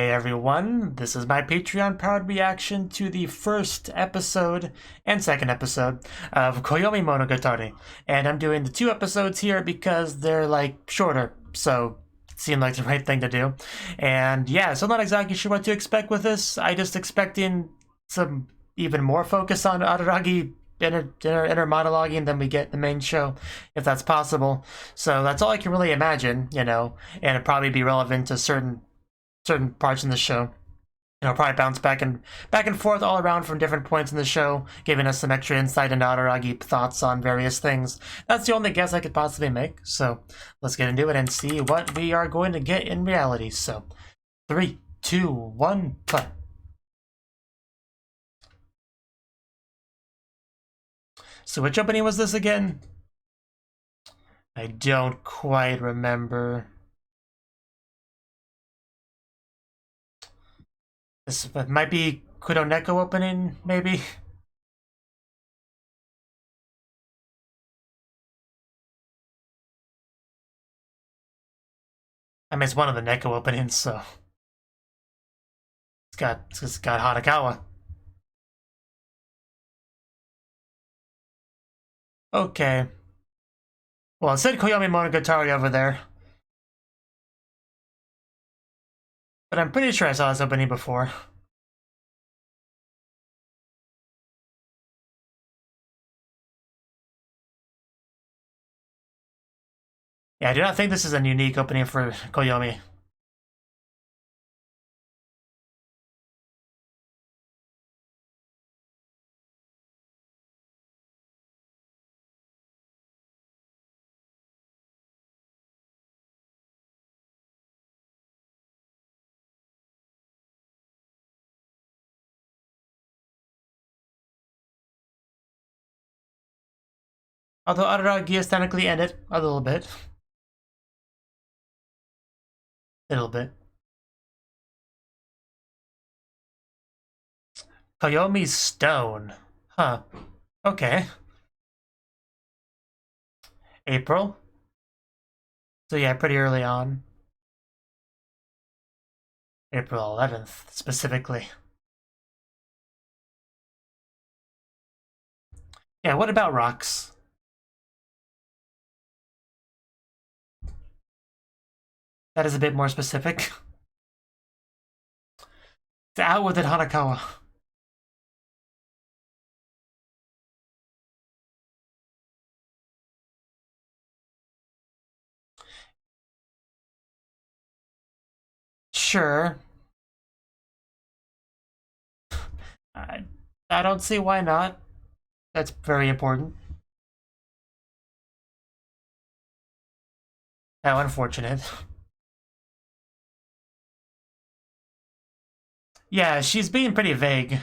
Hey everyone, this is my Patreon-powered reaction to the first episode and second episode of Koyomimonogatari. And I'm doing the 2 episodes here because they're like shorter, so it seemed like the right thing to do. And yeah, so I'm not exactly sure what to expect with this. I just expecting some even more focus on Araragi inner monologuing than we get in the main show, if that's possible. So that's all I can really imagine, you know, and it'd probably be relevant to certain parts in the show. You know, probably bounce back and forth all around from different points in the show, giving us some extra insight into Araragi thoughts on various things. That's the only guess I could possibly make. So let's get into it and see what we are going to get in reality. So 3, 2, 1, play. So which opening was this again? I don't quite remember. This might be Kuroneko opening, maybe? I mean, it's one of the Neko openings, so... It's got Hanakawa. Okay. Well, it said Koyomimonogatari over there. But I'm pretty sure I saw this opening before. Yeah, I do not think this is a unique opening for Koyomi. Although Araragi aesthetically ended a little bit. Koyomi's stone. Huh. Okay. April. So yeah, pretty early on. April 11th, specifically. Yeah, what about rocks? That is a bit more specific. It's out with it, Hanakawa. Sure. I don't see why not. That's very important. How unfortunate. Yeah, she's being pretty vague.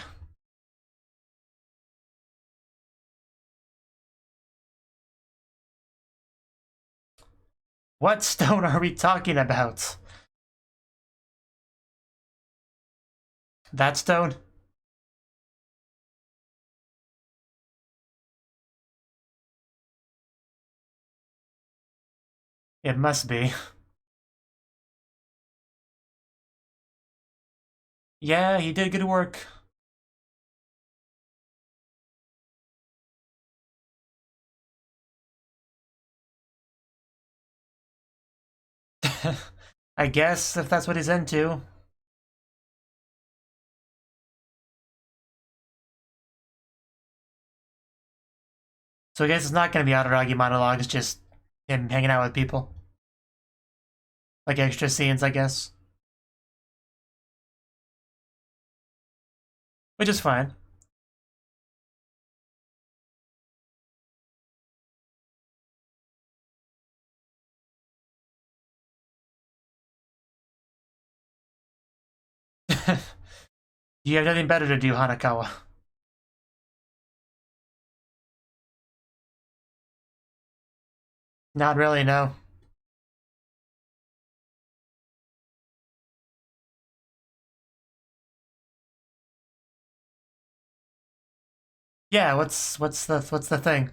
What stone are we talking about? That stone? It must be. Yeah, he did good work. I guess, if that's what he's into. So I guess it's not going to be Araragi monologue, it's just him hanging out with people. Like extra scenes, I guess. Which is fine. You have nothing better to do, Hanakawa. Not really, no. Yeah, what's the thing?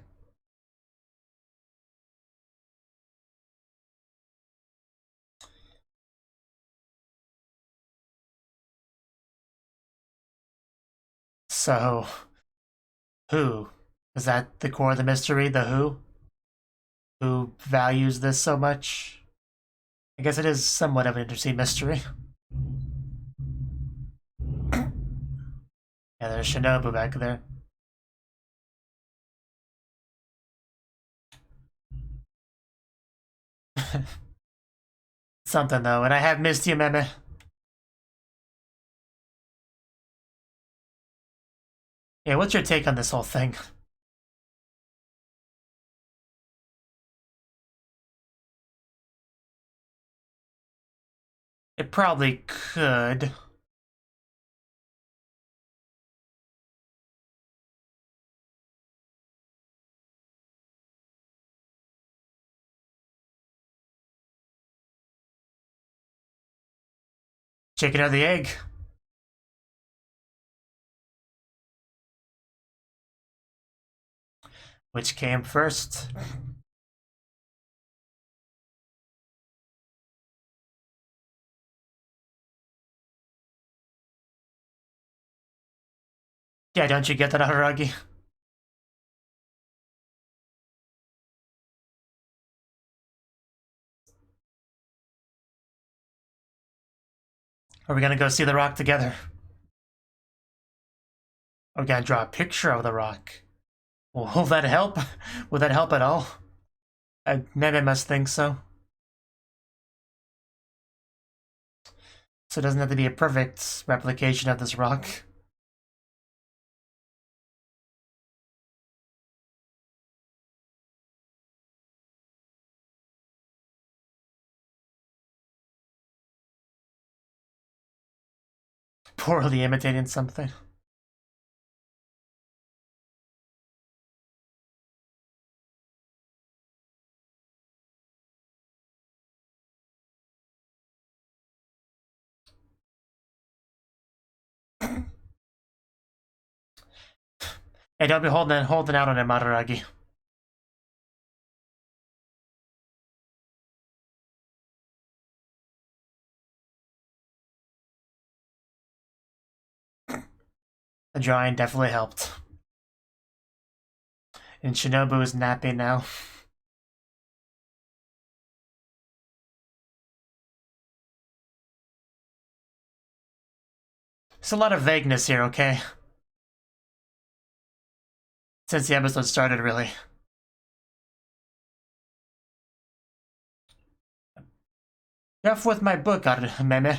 So, who? Is that the core of the mystery? The who? Who values this so much? I guess it is somewhat of an interesting mystery. Yeah, there's Shinobu back there. Something though, and I have missed you, Meme. Yeah, what's your take on this whole thing? It probably could. Chicken or the egg? Which came first? Yeah, don't you get that, Haragi? Are we gonna go see the rock together? Are we gonna draw a picture of the rock? Will that help? Will that help at all? Meme must think so. So it doesn't have to be a perfect replication of this rock. Poorly imitating something. Hey, don't be holding out on him, Madaragi. The drawing definitely helped. And Shinobu is napping now. There's a lot of vagueness here, okay? Since the episode started, really. Enough with my book, Meme.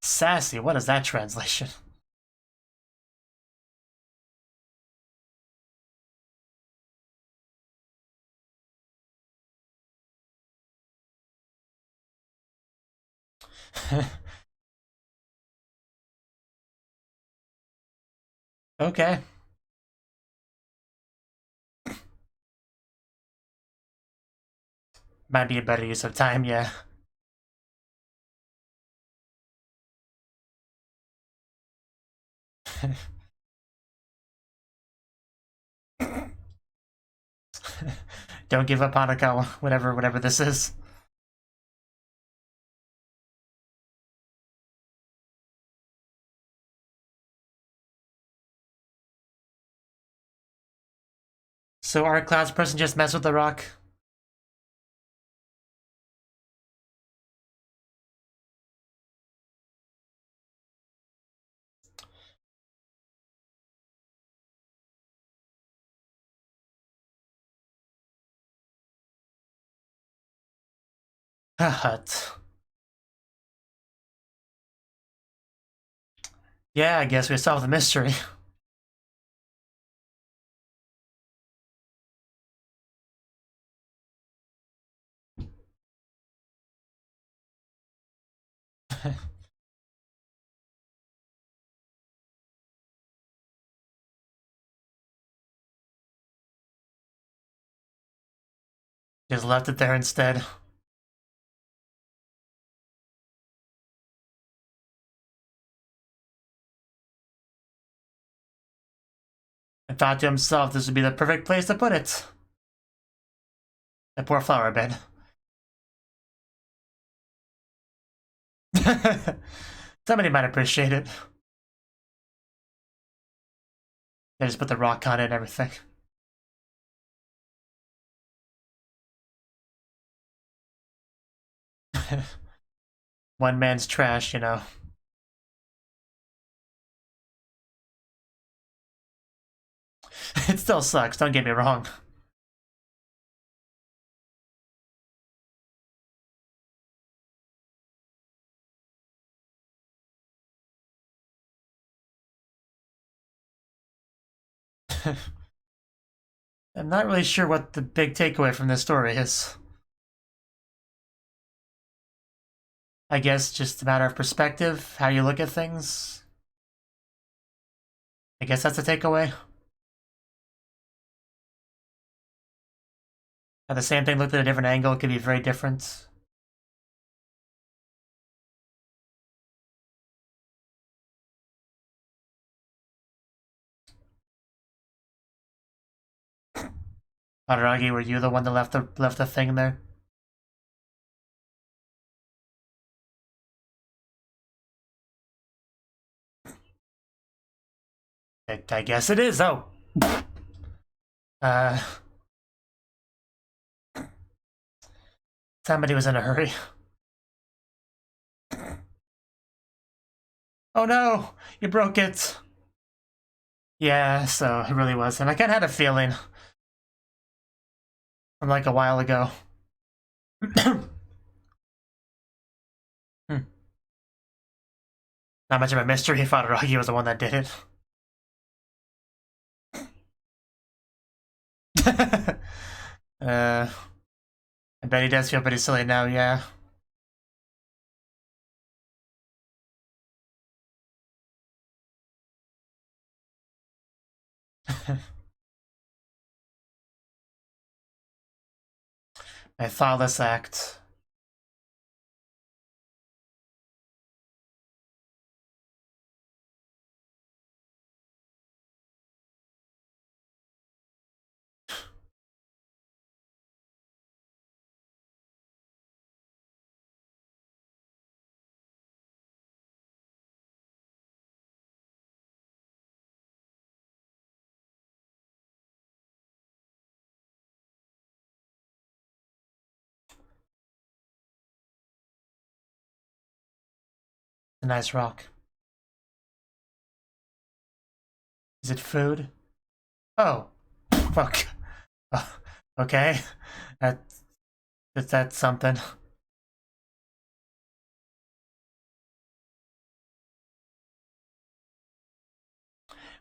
Sassy, what is that translation? Okay. Might be a better use of time, yeah. Don't give up, Hanakawa, whatever this is. So our class person just messed with the rock? Hut. Yeah, I guess we solved the mystery. Just left it there instead. And thought to himself this would be the perfect place to put it. That poor flower bed. Somebody might appreciate it. They just put the rock on it and everything. One man's trash, you know. It still sucks, don't get me wrong. I'm not really sure what the big takeaway from this story is. I guess just a matter of perspective, how you look at things. I guess that's the takeaway. How the same thing looked at a different angle could be very different. Aragi, were you the one that left the thing there? I guess it is. Oh, somebody was in a hurry. Oh no, you broke it. Yeah, so it really was, and I kind of had a feeling from like a while ago. Not much of a mystery if Aragi was the one that did it. I bet he does feel pretty silly now, yeah. A thoughtless act. A nice rock. Is it food? Oh, fuck. Okay, that's something.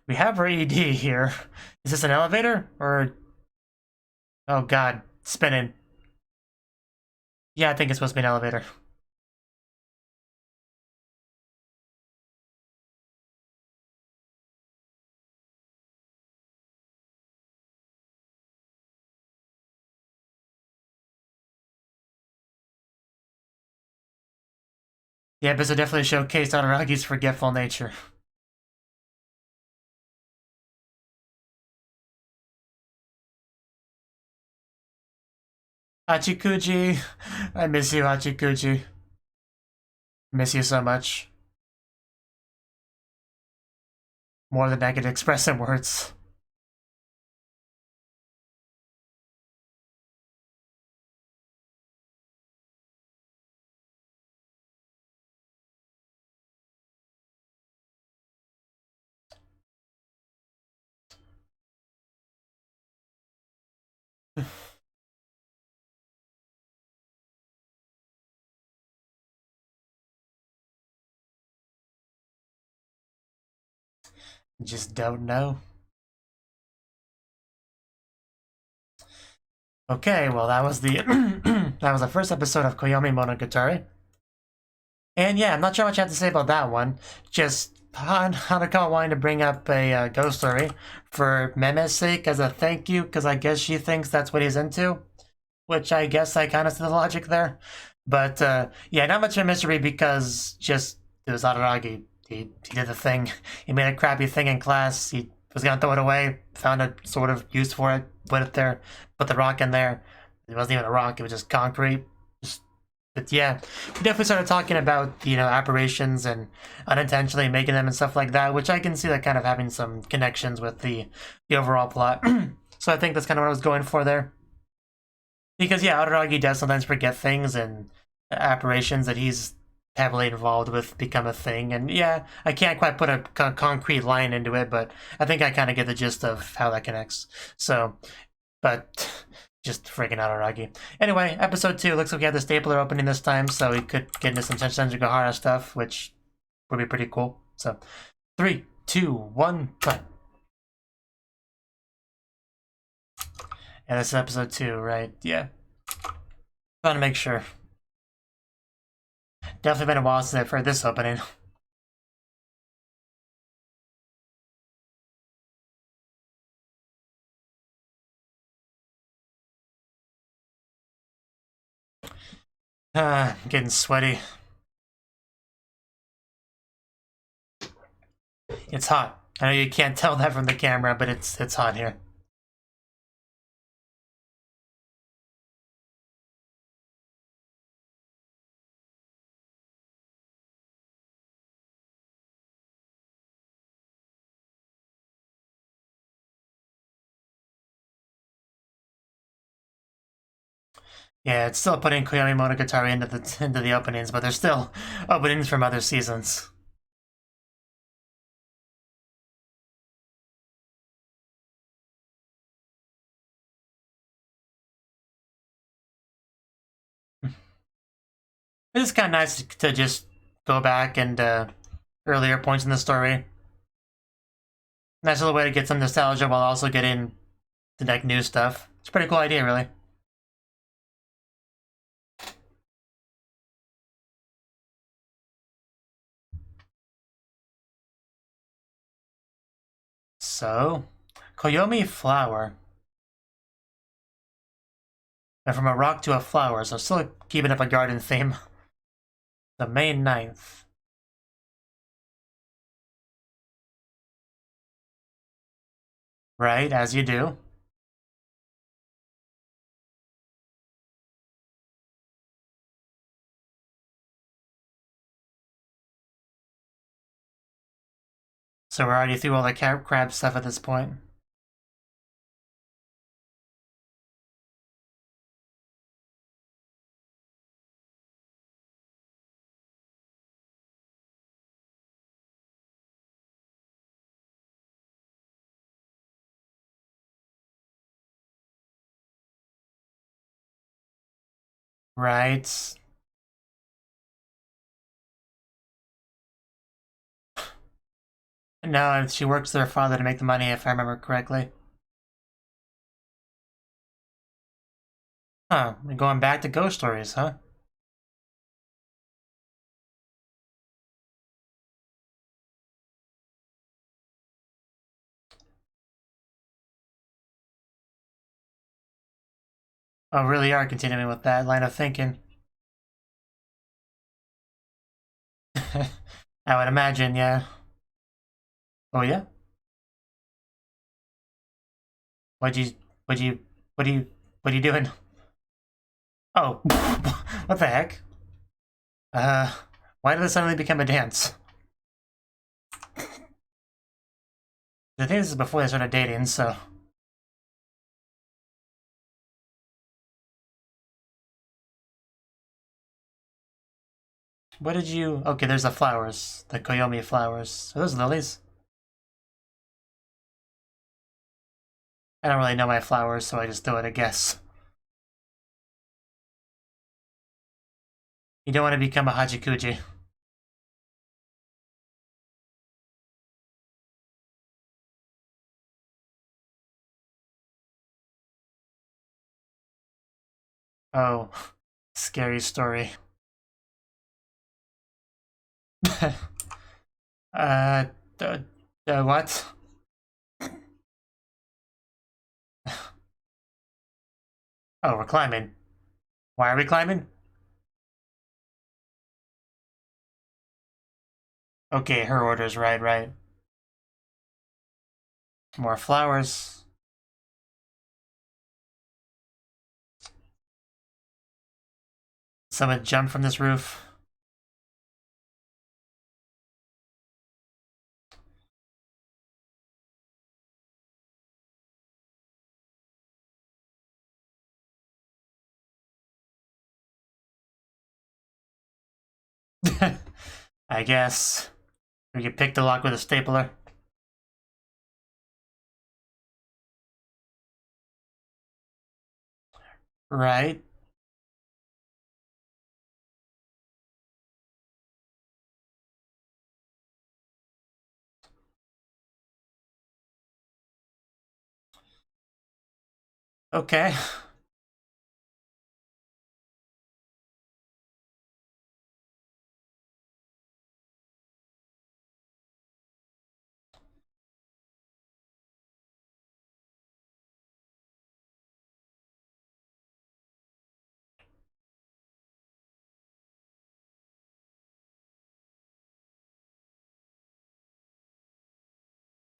We have our ED here. Is this an elevator or? Oh god, spinning. Yeah, I think it's supposed to be an elevator. The episode definitely showcased Araragi's forgetful nature. Hachikuji, I miss you, Hachikuji. Miss you so much. More than I could express in words. Just don't know. Okay, well that was the that was the first episode of Koyomimonogatari. And yeah, I'm not sure what you have to say about that one. Just Hanako wanting to bring up a ghost story for Meme's sake as a thank you, because I guess she thinks that's what he's into. Which I guess I kind of see the logic there. But yeah, not much of a mystery because just it was Araragi. He did the thing. He made a crappy thing in class. He was gonna throw it away, found a sort of use for it, put it there, put the rock in there. It wasn't even a rock, it was just concrete. Just But yeah, we definitely started talking about, apparitions and unintentionally making them and stuff like that, which I can see that kind of having some connections with the overall plot. So I think that's kind of what I was going for there. Because yeah, Araragi does sometimes forget things, and apparitions that he's heavily involved with become a thing. And yeah, I can't quite put a concrete line into it, but I think I kind of get the gist of how that connects. So, but just freaking out Aragi. Anyway, episode 2, looks like we have the stapler opening this time, so we could get into some Sensugahara stuff, which would be pretty cool. So, 3, 2, 1, play. And this is episode 2, right? Yeah. Trying to make sure. Definitely been a while since I've heard this opening. I'm getting sweaty. It's hot. I know you can't tell that from the camera, but it's hot here. Yeah, it's still putting Koyomimonogatari into the openings, but there's still openings from other seasons. It's kind of nice to just go back and earlier points in the story. Nice little way to get some nostalgia while also getting the new stuff. It's a pretty cool idea, really. So, Koyomi flower. And from a rock to a flower, so still keeping up a garden theme. The May 9th. Right, as you do. So we're already through all the crab stuff at this point. Right. No, she works with her father to make the money, if I remember correctly. Huh, we're going back to ghost stories, huh? Oh, really are continuing with that line of thinking. I would imagine, yeah. Oh yeah? What'd you, what'd you, what are you, what are you doing? Oh, what the heck? Uh, why did this suddenly become a dance? I think this is before they started dating, so... What did you... Okay, there's the flowers. The Koyomi flowers. Are those lilies? I don't really know my flowers, so I just throw it a guess. You don't want to become a Hachikuji. Oh, scary story. uh, what? Oh, we're climbing. Why are we climbing? Okay, her orders, right. More flowers. Someone jump from this roof. I guess. We can pick the lock with a stapler. Right. Okay.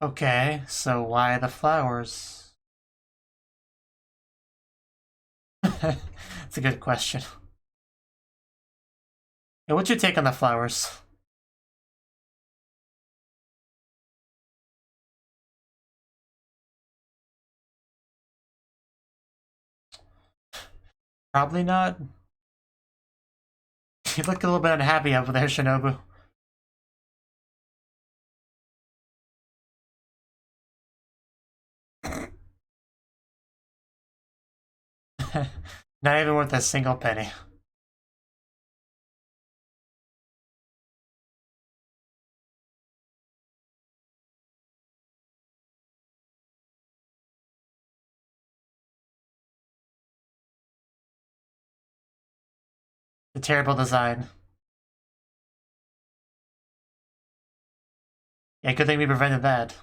Okay, so why the flowers? It's a good question. Yeah, what's your take on the flowers? Probably not. You look a little bit unhappy over there, Shinobu. Not even worth a single penny. The terrible design. Yeah, good thing we prevented that.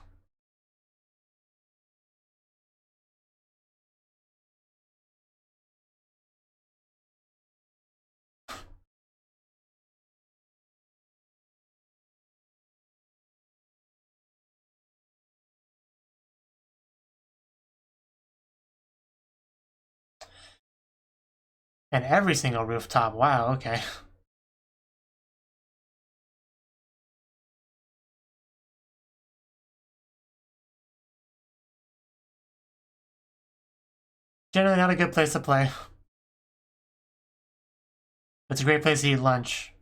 And every single rooftop, wow, okay. Generally not a good place to play. It's a great place to eat lunch.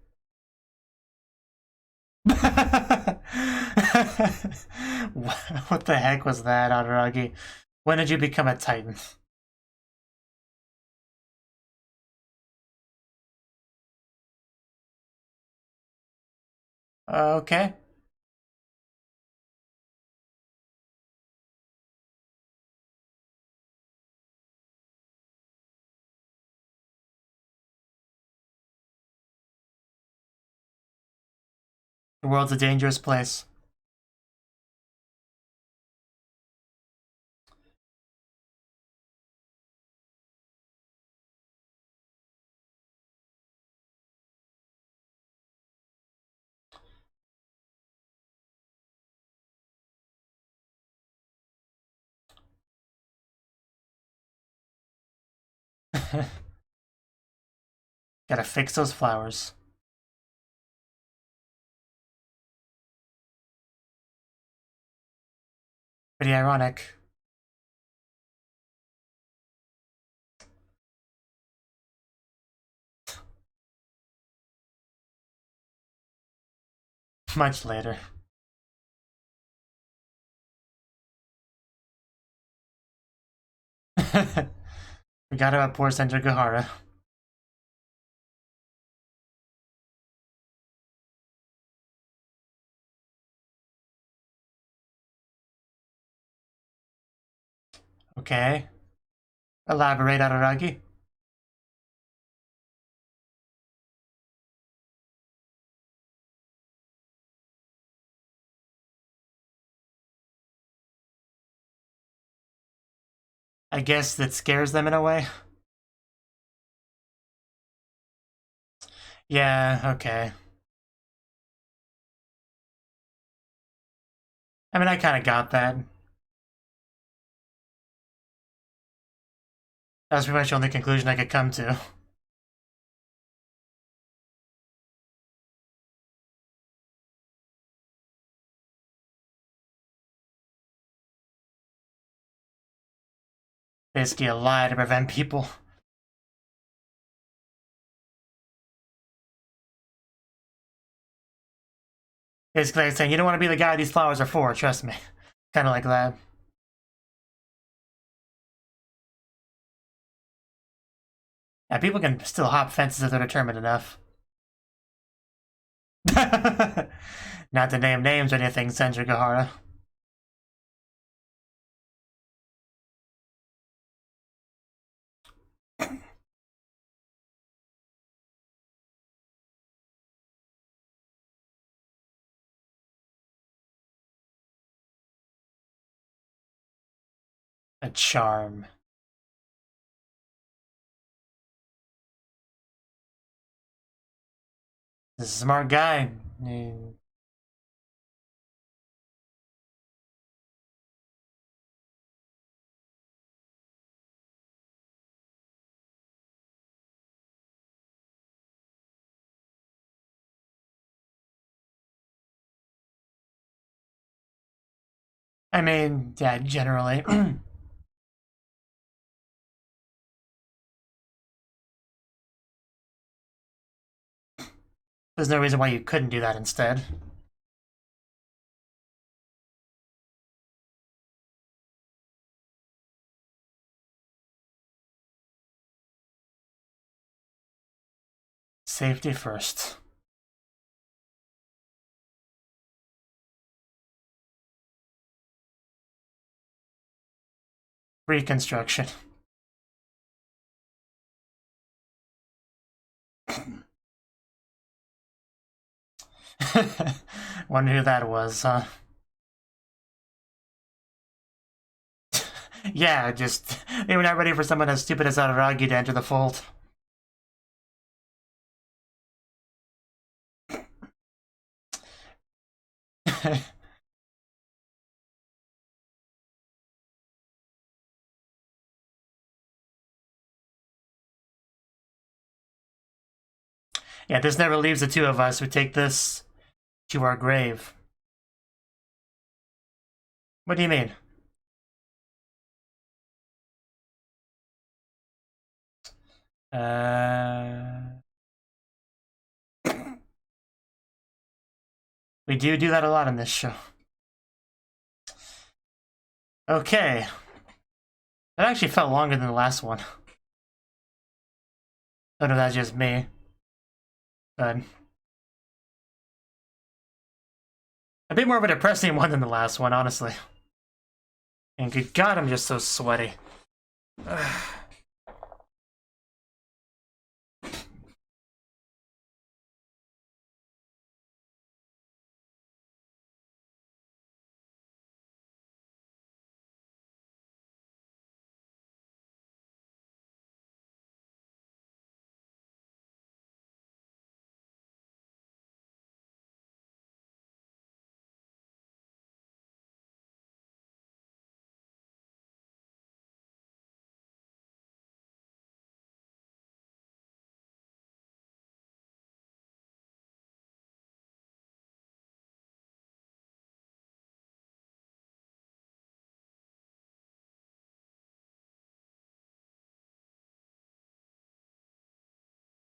What the heck was that, Adaragi? When did you become a Titan? Okay. The world's a dangerous place. Gotta fix those flowers. Pretty ironic. Much later. Forgot about poor Senju Gahara. Okay. Elaborate, Araragi. I guess that scares them in a way. Yeah, okay. I mean, I kind of got that. That was pretty much the only conclusion I could come to. Basically a lie to prevent people. Basically like saying, you don't want to be the guy these flowers are for, trust me. Kind of like that. Yeah, people can still hop fences if they're determined enough. Not to name names or anything, Senjugahara. A charm. This is a smart guy. I mean, yeah, generally. There's no reason why you couldn't do that instead. Safety first. Reconstruction. Wonder who that was, huh? Yeah, just they were not ready for someone as stupid as Araragi to enter the fold. Yeah, this never leaves the two of us. We take this to our grave. What do you mean? We do that a lot in this show. Okay. That actually felt longer than the last one. I don't know if that's just me. But a bit more of a depressing one than the last one, honestly. And good God, I'm just so sweaty.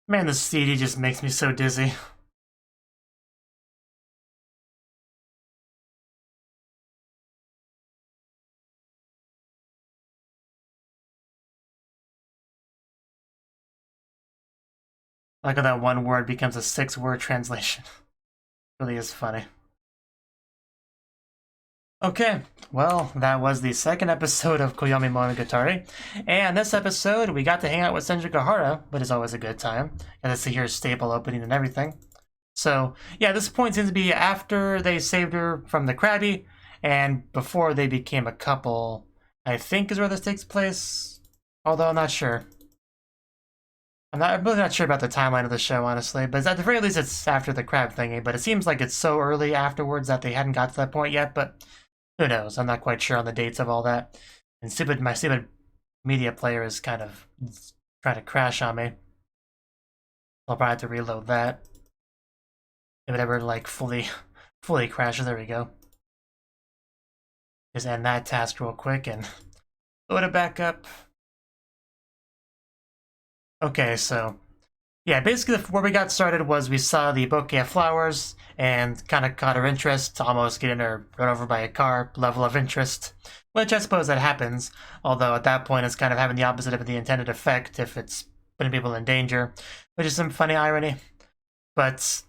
Man, this CD just makes me so dizzy. Like how that one word becomes a 6-word translation. Really is funny. Okay, well, that was the second episode of Koyomimonogatari. And this episode, we got to hang out with Senjugahara, which is always a good time. And to see her stable opening and everything. So, yeah, this point seems to be after they saved her from the Krabby, and before they became a couple, I think is where this takes place. Although I'm not sure. I'm really not sure about the timeline of the show, honestly, but at the very least it's after the crab thingy, but it seems like it's so early afterwards that they hadn't got to that point yet, but who knows? I'm not quite sure on the dates of all that. And my stupid media player is kind of trying to crash on me. I'll probably have to reload that. If it ever, like, fully crashes, there we go. Just end that task real quick and load it back up. Okay, so yeah, basically where we got started was we saw the bouquet of flowers and kind of caught her interest, almost getting her run over by a car level of interest, which I suppose that happens, although at that point it's kind of having the opposite of the intended effect if it's putting people in danger, which is some funny irony. But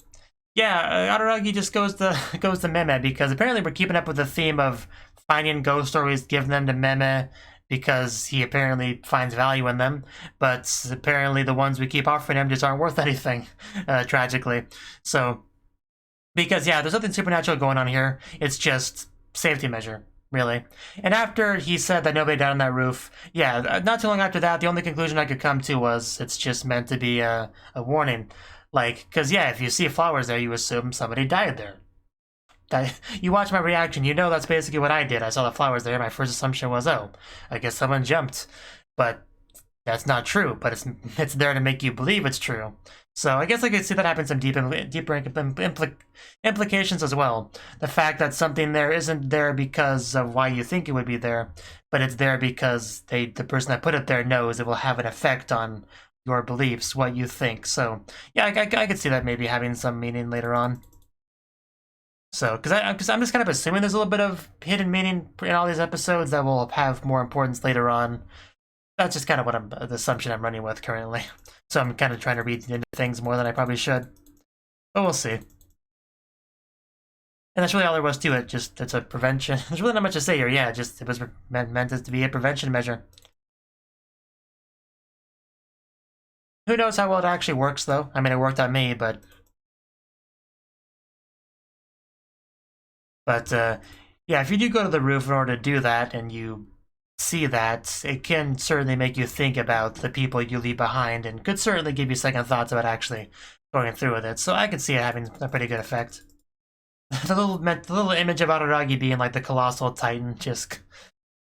yeah, Araragi just goes to Meme because apparently we're keeping up with the theme of finding ghost stories, giving them to Meme, because he apparently finds value in them, but apparently the ones we keep offering him just aren't worth anything, tragically. So, because yeah, there's nothing supernatural going on here, it's just safety measure, really. And after he said that nobody died on that roof, yeah, not too long after that, the only conclusion I could come to was it's just meant to be a warning. Like, because yeah, if you see flowers there, you assume somebody died there. You watch my reaction, you know that's basically what I did. I saw the flowers there, my first assumption was, oh, I guess someone jumped. But that's not true, but it's there to make you believe it's true. So I guess I could see that happen some deeper implications as well. The fact that something there isn't there because of why you think it would be there, but it's there because the person that put it there knows it will have an effect on your beliefs, what you think. So yeah, I could see that maybe having some meaning later on. So, because I'm just kind of assuming there's a little bit of hidden meaning in all these episodes that will have more importance later on. That's just kind of what the assumption I'm running with currently. So I'm kind of trying to read into things more than I probably should. But we'll see. And that's really all there was to it. Just, it's a prevention. There's really not much to say here. Yeah, just it was meant to be a prevention measure. Who knows how well it actually works, though? I mean, it worked on me, but... yeah, if you do go to the roof in order to do that, and you see that, it can certainly make you think about the people you leave behind, and could certainly give you second thoughts about actually going through with it. So I could see it having a pretty good effect. The little image of Araragi being like the colossal titan, just...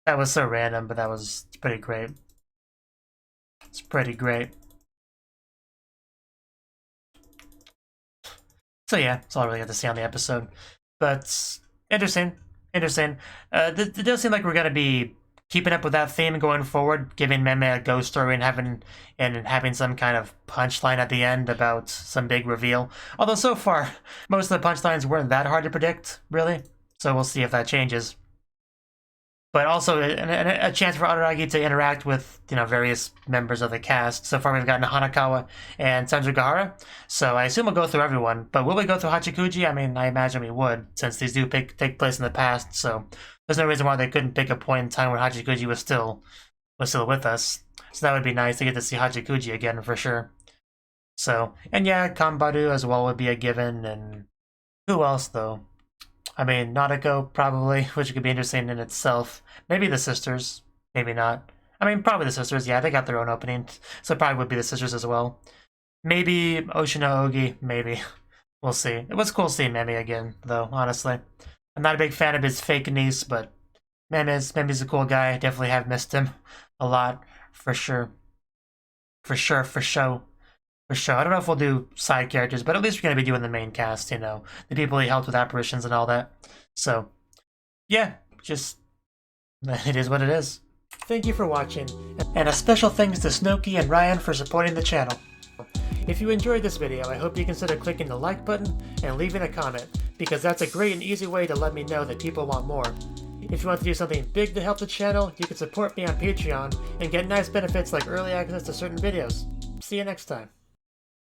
that was so random, but that was pretty great. It's pretty great. So yeah, that's all I really got to say on the episode. But... interesting. It does seem like we're going to be keeping up with that theme going forward, giving Meme a ghost story and having some kind of punchline at the end about some big reveal. Although so far, most of the punchlines weren't that hard to predict, really. So we'll see if that changes. But also a chance for Araragi to interact with, various members of the cast. So far we've gotten Hanakawa and Sanjugahara, so I assume we'll go through everyone. But will we go through Hachikuji? I mean, I imagine we would, since these do take place in the past, so there's no reason why they couldn't pick a point in time when Hachikuji was still with us. So that would be nice to get to see Hachikuji again, for sure. So, and yeah, Kanbaru as well would be a given, and who else, though? I mean, Nautico, probably, which could be interesting in itself. Maybe the sisters. Maybe not. I mean, probably the sisters. Yeah, they got their own opening. So it probably would be the sisters as well. Maybe Oshino Ogi. Maybe. We'll see. It was cool seeing Meme again, though, honestly. I'm not a big fan of his fake niece, but Meme's a cool guy. Definitely have missed him a lot, for sure. For sure. I don't know if we'll do side characters, but at least we're going to be doing the main cast, the people he helped with apparitions and all that. So, yeah, just, it is what it is. Thank you for watching, and a special thanks to Cnouki and Ryan for supporting the channel. If you enjoyed this video, I hope you consider clicking the like button and leaving a comment, because that's a great and easy way to let me know that people want more. If you want to do something big to help the channel, you can support me on Patreon and get nice benefits like early access to certain videos. See you next time.